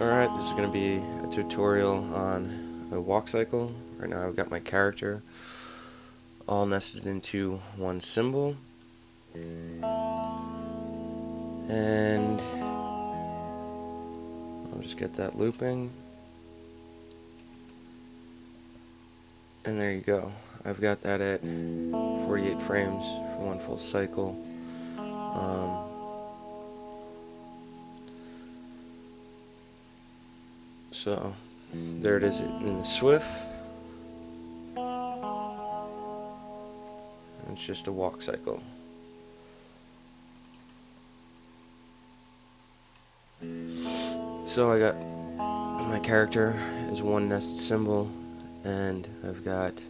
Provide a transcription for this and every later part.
Alright, this is going to be a tutorial on a walk cycle. Right now I've got my character all nested into one symbol. And I'll just get that looping. And there you go. I've got that at 48 frames for one full cycle. So there it is in the Swift. It's just a walk cycle. So I got my character is one nested symbol, and I've got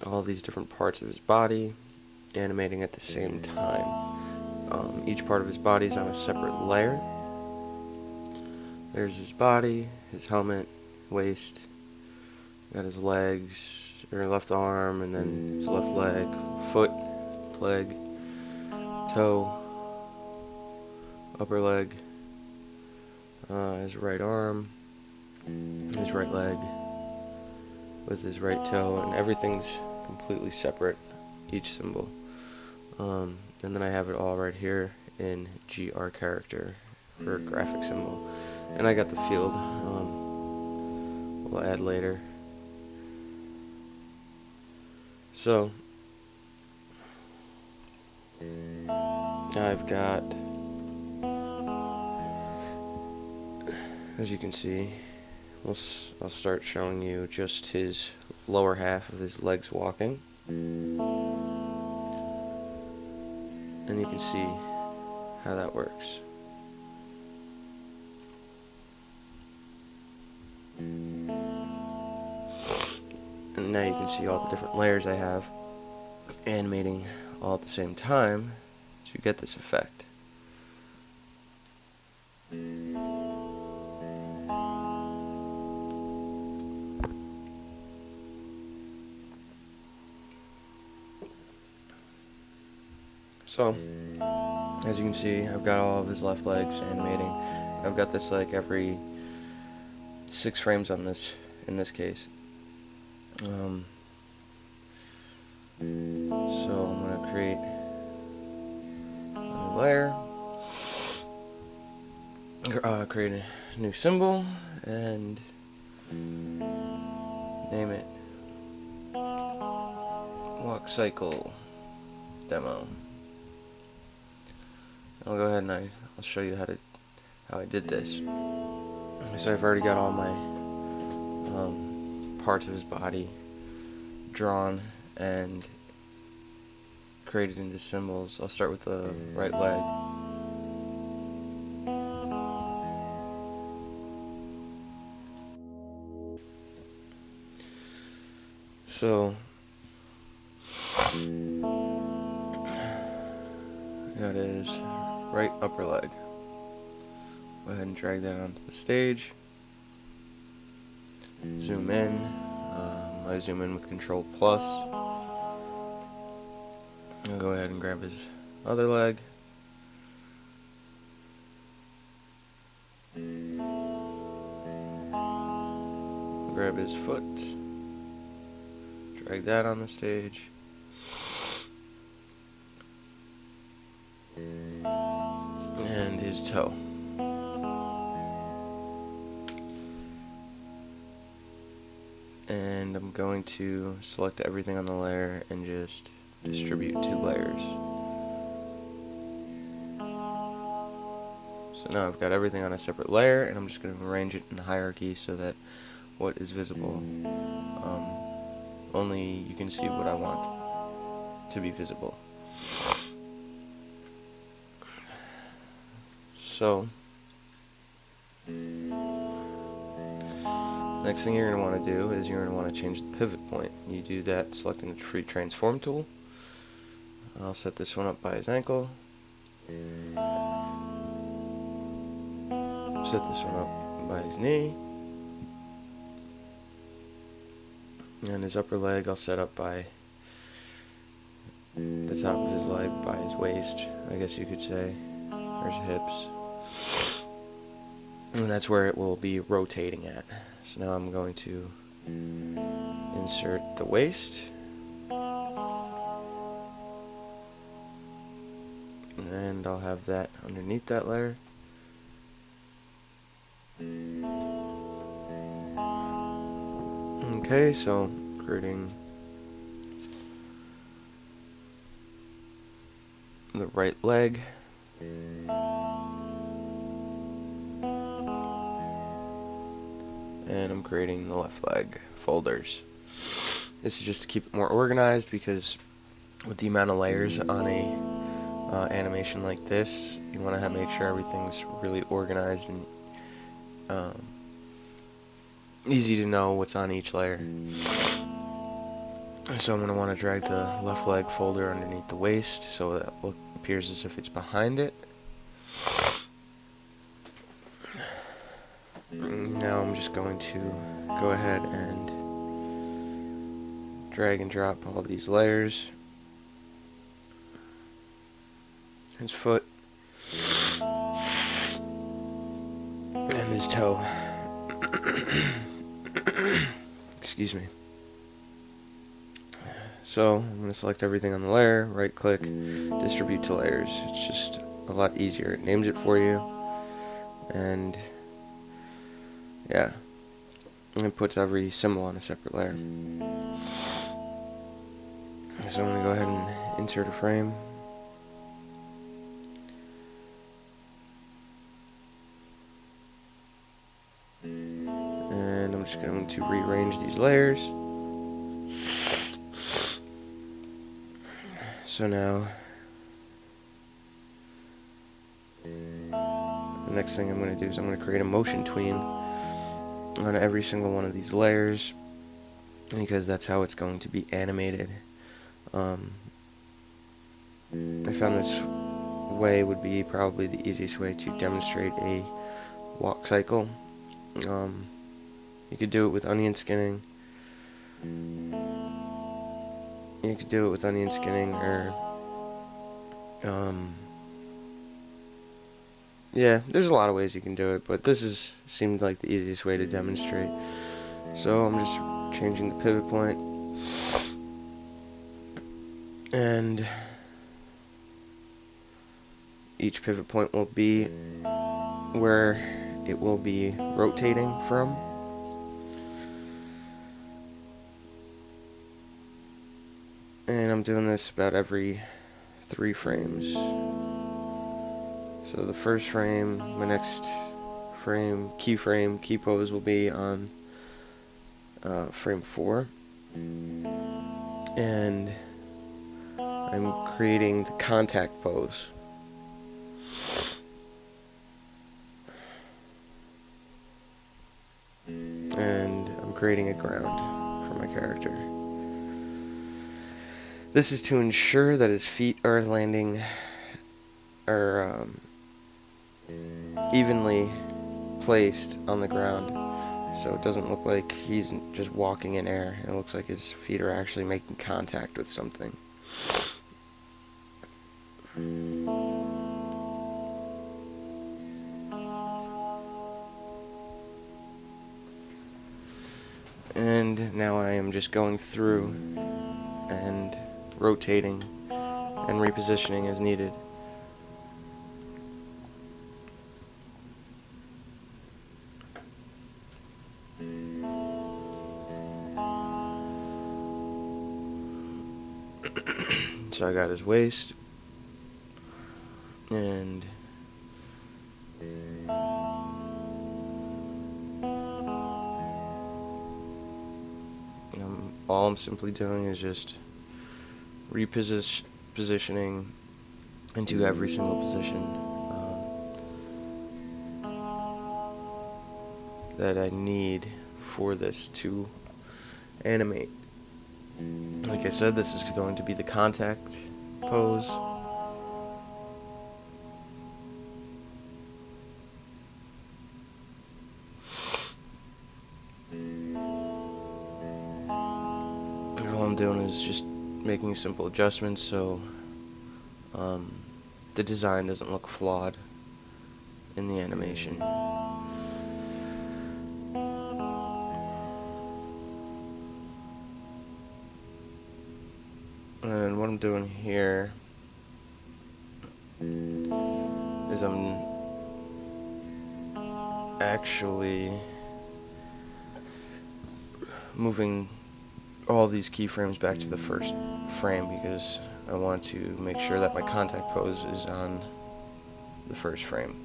all these different parts of his body animating at the same time. Each part of his body is on a separate layer. There's his body, his helmet, waist, got his legs, or left arm, and then his left leg, foot, leg, toe, upper leg, his right arm, his right leg, with his right toe, and everything's completely separate, each symbol. And then I have it all right here in GR character for a graphic symbol. And I got the field, we'll add later. So, I've got, as you can see, I'll start showing you just his lower half of his legs walking. And you can see how that works. And now you can see all the different layers I have animating all at the same time to get this effect. So, as you can see, I've got all of his left legs animating. I've got this like every 6 frames on this, in this case. So I'm going to create a new layer, create a new symbol, and name it Walk Cycle Demo. I'll go ahead and I'll show you how I did this. So I've already got all my parts of his body drawn and created into symbols. I'll start with the right leg. So that is right upper leg. Go ahead and drag that onto the stage. Zoom in. I zoom in with Control Plus. I'll go ahead and grab his other leg. Grab his foot. Drag that on the stage. And his toe. And I'm going to select everything on the layer and just distribute 2 layers. So now I've got everything on a separate layer, and I'm just going to arrange it in the hierarchy so that what is visible, only you can see what I want to be visible. So, next thing you're going to want to do is you're going to want to change the pivot point. You do that selecting the free transform tool. I'll set this one up by his ankle. Set this one up by his knee. And his upper leg I'll set up by the top of his leg, by his waist, I guess you could say, or his hips. and that's where it will be rotating at. So now I'm going to insert the waist, and I'll have that underneath that layer. Okay, so creating the right leg, and I'm creating the left leg folders. This is just to keep it more organized, because with the amount of layers on a animation like this, you want to make sure everything's really organized and easy to know what's on each layer. So I'm going to want to drag the left leg folder underneath the waist so that it appears as if it's behind it. Now I'm just going to go ahead and drag and drop all these layers. His foot and his toe. Excuse me. So I'm going to select everything on the layer, right click, distribute to layers. It's just a lot easier. It names it for you, and yeah, and it puts every symbol on a separate layer. So I'm going to go ahead and insert a frame. And I'm just going to rearrange these layers. So now, the next thing I'm going to do is I'm going to create a motion tween on every single one of these layers, because that's how it's going to be animated. I found this way would be probably the easiest way to demonstrate a walk cycle. You could do it with onion skinning. You could do it with onion skinning, or yeah, there's a lot of ways you can do it, but this seemed like the easiest way to demonstrate. So I'm just changing the pivot point, and each pivot point will be where it will be rotating from. And I'm doing this about every 3 frames. So the first frame, my next frame, key pose will be on frame 4. And I'm creating the contact pose. And I'm creating a ground for my character. This is to ensure that his feet are landing, or evenly placed on the ground, so it doesn't look like he's just walking in air. It looks like his feet are actually making contact with something. And now I am just going through and rotating and repositioning as needed. So I got his waist, and all I'm simply doing is just repositioning into every single position that I need for this to animate. Like I said, this is going to be the contact pose. And all I'm doing is just making simple adjustments so the design doesn't look flawed in the animation. I'm doing here is I'm actually moving all these keyframes back to the first frame because I want to make sure that my contact pose is on the first frame.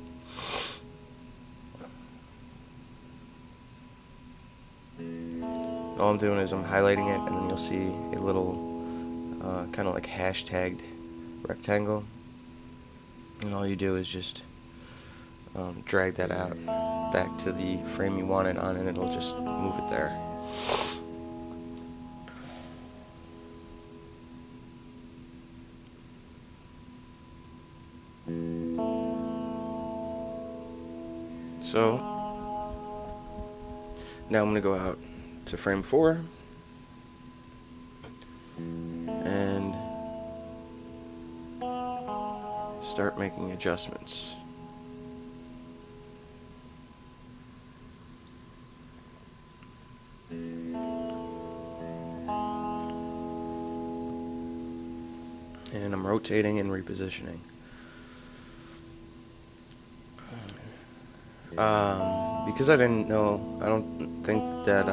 All I'm doing is I'm highlighting it, and then you'll see a little kind of like hashtagged rectangle, and all you do is just drag that out back to the frame you want it on, and it'll just move it there. So now I'm going to go out to frame 4 and start making adjustments. And I'm rotating and repositioning. Because I didn't know, I don't think that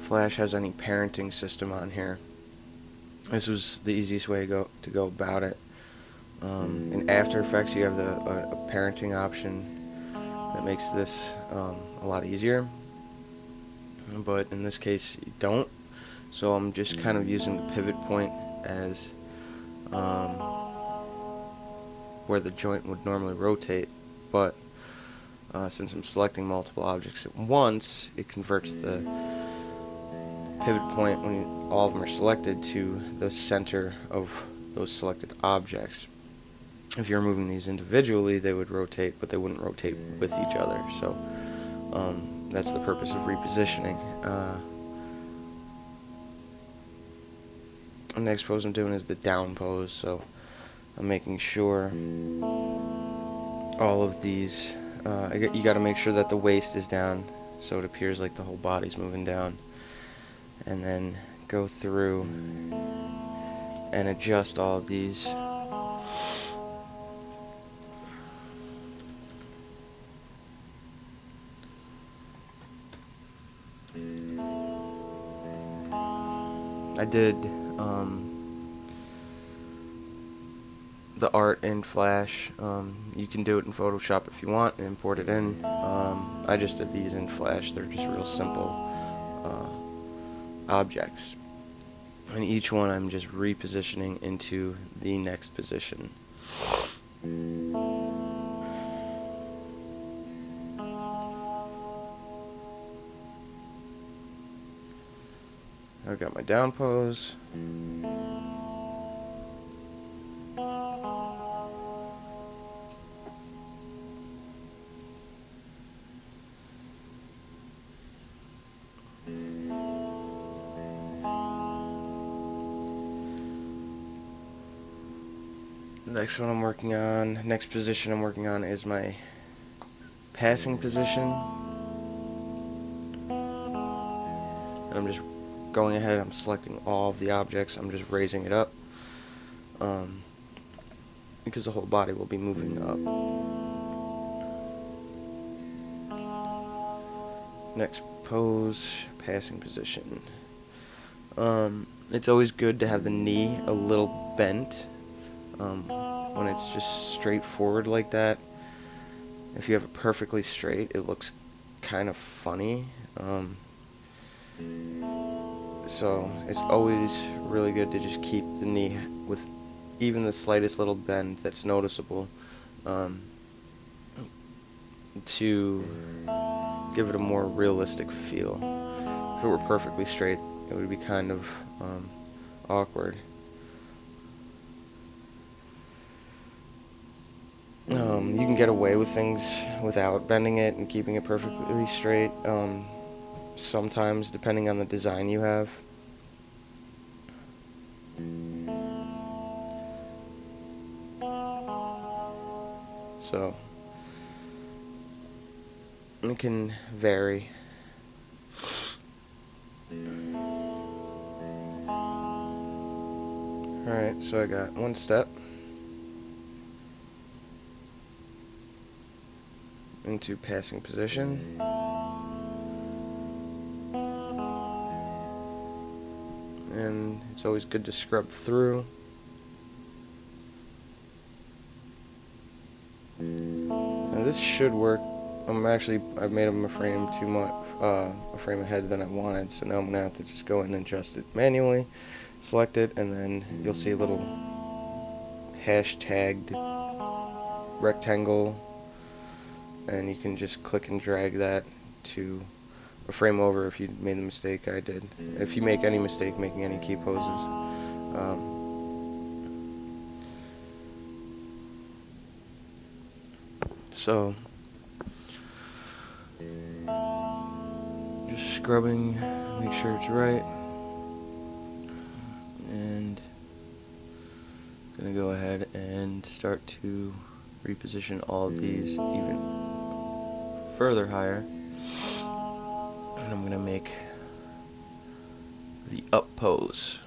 Flash has any parenting system on here. This was the easiest way to go about it. In After Effects, you have a parenting option that makes this a lot easier, but in this case you don't. So I'm just kind of using the pivot point as where the joint would normally rotate, but since I'm selecting multiple objects at once, it converts the pivot point when all of them are selected to the center of those selected objects. If you're moving these individually, they would rotate, but they wouldn't rotate with each other. So that's the purpose of repositioning. The next pose I'm doing is the down pose, so I'm making sure all of these, you got to make sure that the waist is down so it appears like the whole body's moving down, and then go through and adjust all of these. I did the art in Flash. You can do it in Photoshop if you want and import it in. I just did these in Flash. They're just real simple objects. And each one I'm just repositioning into the next position. I've got my down pose. Next one I'm working on, next position I'm working on is my passing position. And I'm just going ahead, I'm selecting all of the objects, I'm just raising it up because the whole body will be moving up. Next pose, passing position. It's always good to have the knee a little bent when it's just straight forward like that. If you have it perfectly straight, it looks kind of funny. So it's always really good to just keep the knee with even the slightest little bend that's noticeable, to give it a more realistic feel. If it were perfectly straight, it would be kind of awkward. You can get away with things without bending it and keeping it perfectly straight, sometimes, depending on the design you have. So it can vary. Alright, so I got one step into passing position. And it's always good to scrub through. Now this should work. I've made them a frame too much, a frame ahead than I wanted, so now I'm gonna have to just go in and adjust it manually, select it, and then you'll see a little hashtagged rectangle, and you can just click and drag that to a frame over if you made the mistake I did. If you make any mistake making any key poses. So just scrubbing, make sure it's right, and gonna go ahead and start to reposition all of these even further higher, and I'm gonna make the up pose.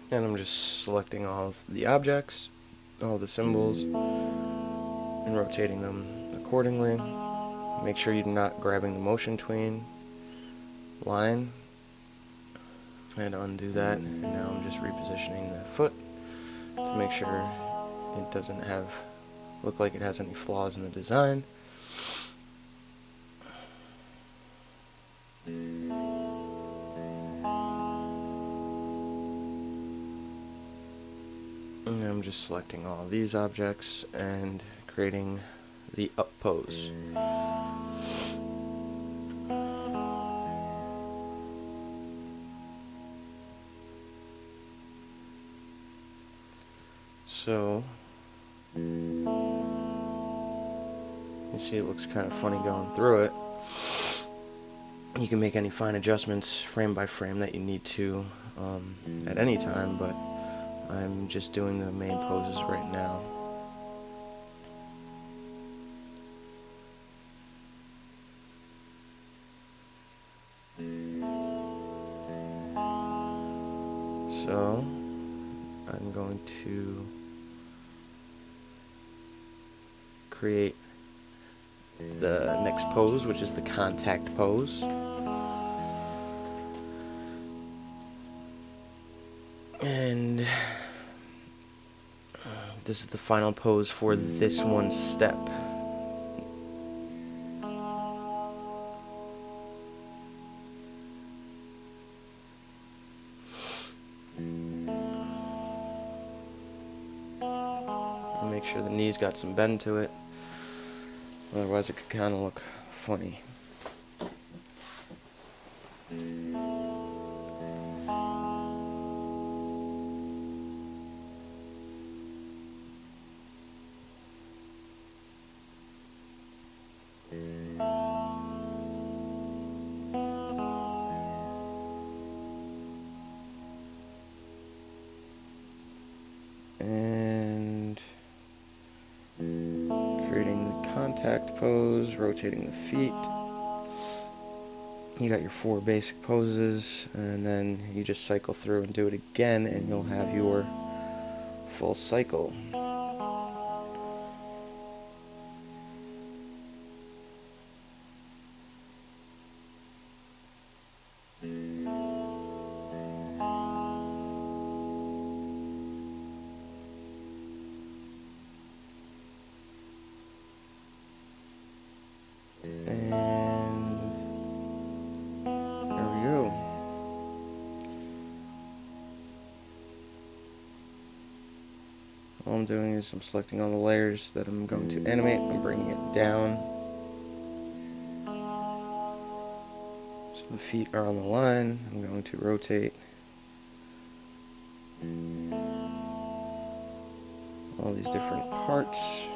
And I'm just selecting all of the objects, all the symbols, and rotating them accordingly. Make sure you're not grabbing the motion tween line, and undo that. And now I'm just repositioning the foot to make sure it doesn't look like it has any flaws in the design. And I'm just selecting all of these objects and creating the up pose. So you see it looks kind of funny going through it. You can make any fine adjustments frame by frame that you need to at any time, but I'm just doing the main poses right now. So I'm going to create the next pose, which is the contact pose. And this is the final pose for this one step. Make sure the knee's got some bend to it, otherwise it could kind of look funny. And creating the contact pose, rotating the feet. You got your 4 basic poses, and then you just cycle through and do it again, and you'll have your full cycle. And there we go. All I'm doing is I'm selecting all the layers that I'm going to animate. I'm bringing it down. So the feet are on the line. I'm going to rotate all these different parts.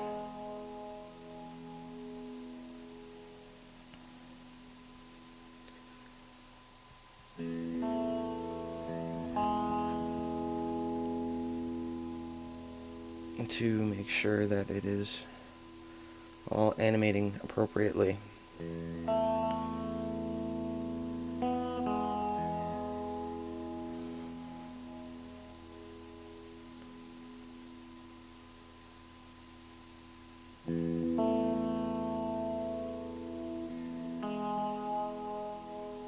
To make sure that it is all animating appropriately.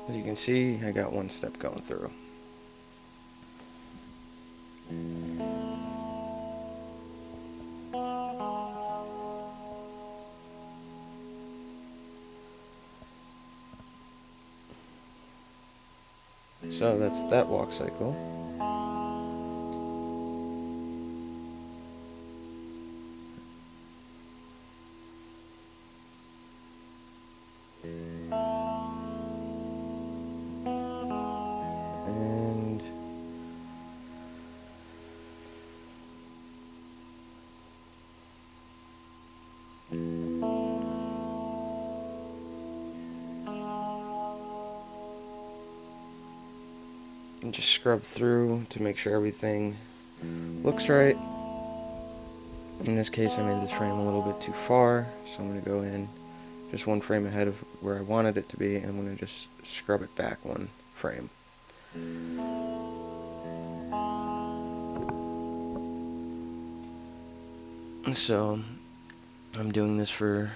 As you can see, I got one step going through. So that's that walk cycle. And just scrub through to make sure everything looks right. In this case, I made this frame a little bit too far, so I'm going to go in just one frame ahead of where I wanted it to be, and I'm going to just scrub it back one frame. So I'm doing this for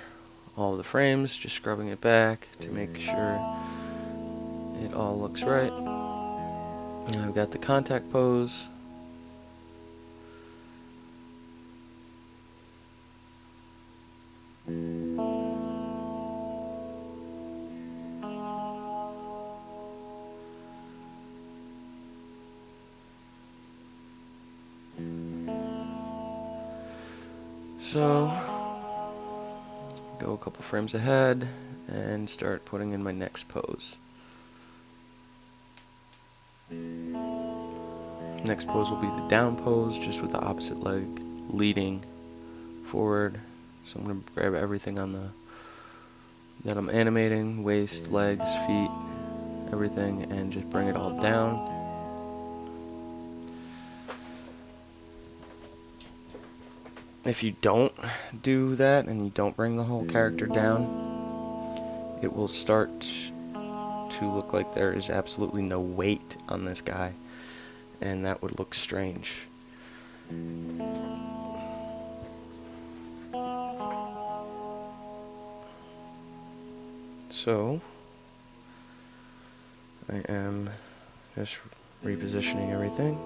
all of the frames, just scrubbing it back to make sure it all looks right. And I've got the contact pose. So, go a couple frames ahead and start putting in my next pose. Next pose will be the down pose, just with the opposite leg leading forward. So I'm going to grab everything on that I'm animating, waist, legs, feet, everything, and just bring it all down. If you don't do that and you don't bring the whole character down, it will start to look like there is absolutely no weight on this guy, and that would look strange. So I am just repositioning everything.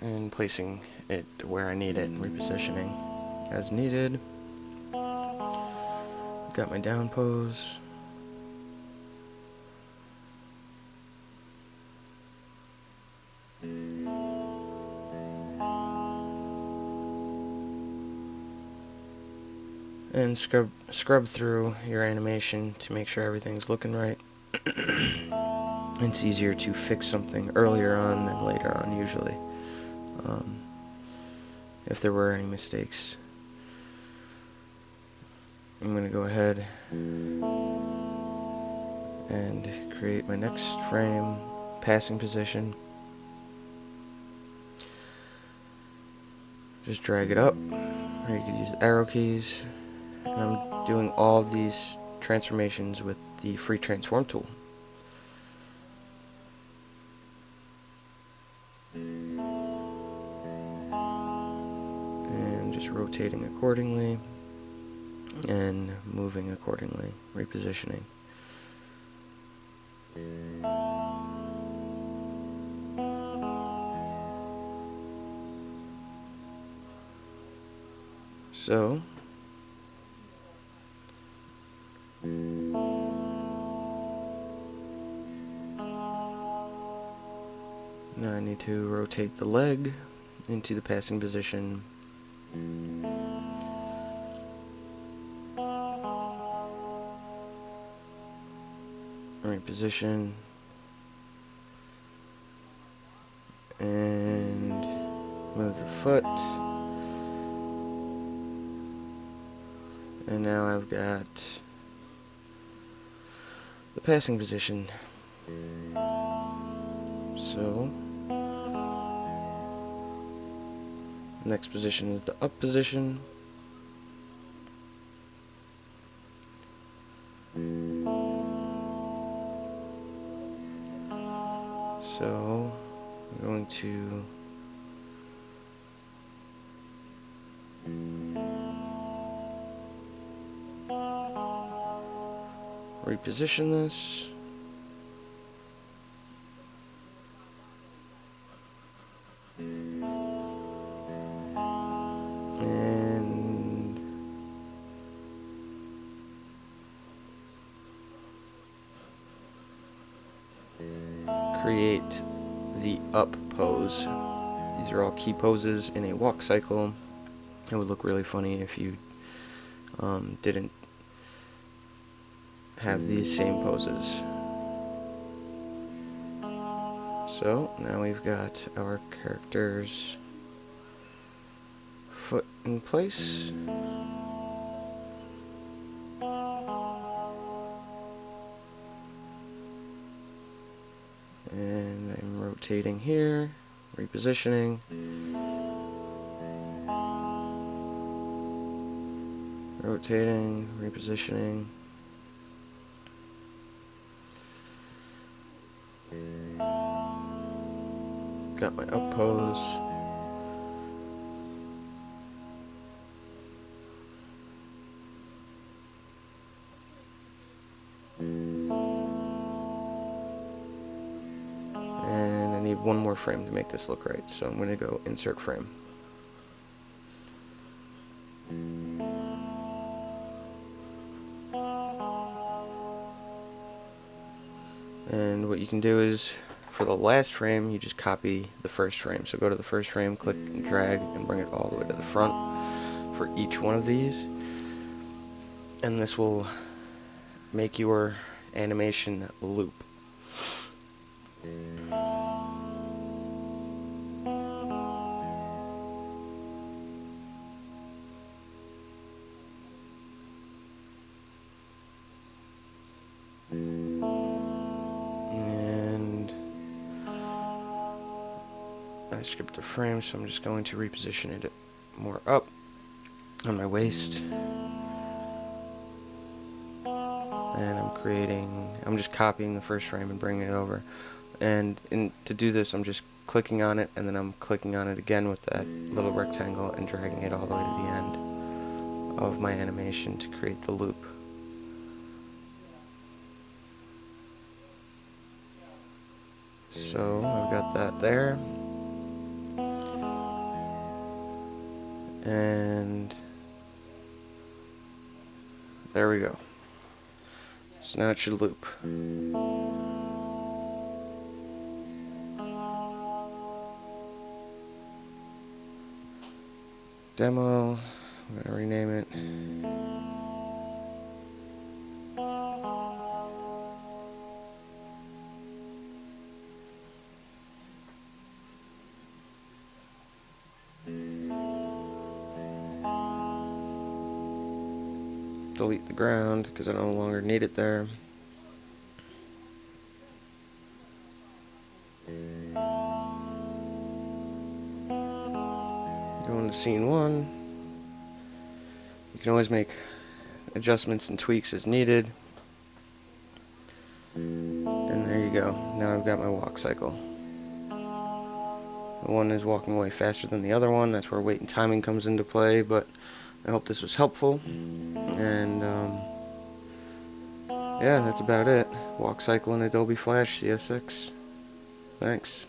And placing it where I need it, repositioning as needed. Got my down pose. And scrub through your animation to make sure everything's looking right. It's easier to fix something earlier on than later on, usually. If there were any mistakes, I'm going to go ahead and create my next frame, passing position. Just drag it up, or you could use the arrow keys. And I'm doing all of these transformations with the free transform tool. And just rotating accordingly and moving accordingly, repositioning. So now I need to rotate the leg into the passing position. Reposition. And move the foot. And now I've got the passing position. So next position is the up position. So I'm going to reposition this. And create the up pose. These are all key poses in a walk cycle. It would look really funny if you didn't have these same poses. So now we've got our character's foot in place. And I'm rotating here, repositioning. Rotating, repositioning. Got my up pose. And I need one more frame to make this look right, so I'm going to go insert frame. And what you can do is, for the last frame, you just copy the first frame. So go to the first frame, click and drag, and bring it all the way to the front for each one of these. And this will make your animation loop. I skipped a frame, so I'm just going to reposition it more up on my waist. And I'm just copying the first frame and bringing it over. And to do this, I'm just clicking on it, and then I'm clicking on it again with that little rectangle and dragging it all the way to the end of my animation to create the loop. So I've got that there. And there we go. So now it should loop. Demo, I'm gonna rename it. Delete the ground because I no longer need it there. Go into scene 1. You can always make adjustments and tweaks as needed. And there you go. Now I've got my walk cycle. The one is walking away faster than the other one. That's where weight and timing comes into play, but I hope this was helpful. And yeah, that's about it. Walk cycle in Adobe Flash CS6. Thanks.